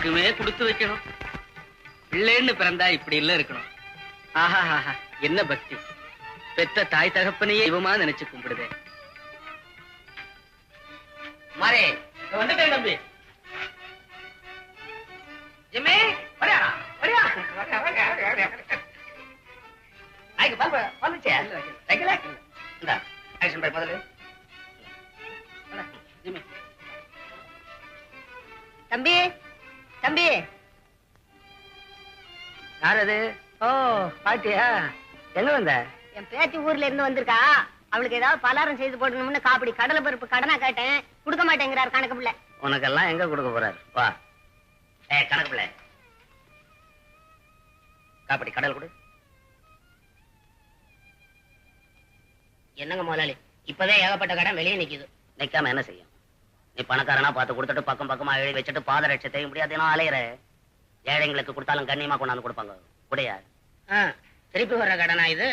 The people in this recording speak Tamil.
எல்லாத்துக்குமே கொடுத்து வைக்கணும். பிள்ளைன்னு பிறந்தா இப்படி இல்ல இருக்கணும். ஆஹா ஆஹா, என்ன பக்தி! பெத்த தாய் தகப்பனையே இவமா நினைச்சு கும்பிடுதே. மாறே வந்துட்டேன் தம்பி. ஜிம்மி வரியா வரியா ஐக்கு பால் வந்துச்சே ரைக்கல இந்த ஆக்ஷன் பை முதல்ல ஜிம்மி. தம்பி தம்பி, யார் அது? ஓ பாட்டியா, எங்க வந்த? என் பேத்தி ஊர்ல இருந்து வந்திருக்கா. அவளுக்கு ஏதாவது பலாரம் செய்து போடணும்னு காப்படி கடலை பருப்பு கடனா கேட்டேன். கொடுக்க மாட்டேங்கிறார் கணக்கு பிள்ளை. உனக்கெல்லாம் எங்க கொடுக்க போறாரு? வா. கணக்கு பிள்ளை, காப்படி கடல் கொடு. என்னங்க முதலாளி, இப்பவே ஏகப்பட்ட கடன் வெளியே நிக்குது. நிக்காம என்ன செய்யும்? நீ பணக்காரனா பார்த்து கொடுத்துட்டு பக்கம் பக்கமா எழுதி வச்சுட்டு பாதரட்சை செய்ய முடியாது. நான் அலையிற ஏழைங்களுக்கு கொடுத்தாலும் கண்ணியமா கொண்டாந்து கொடுப்பாங்க. உடையா திருப்பி வர்ற கடனா இது?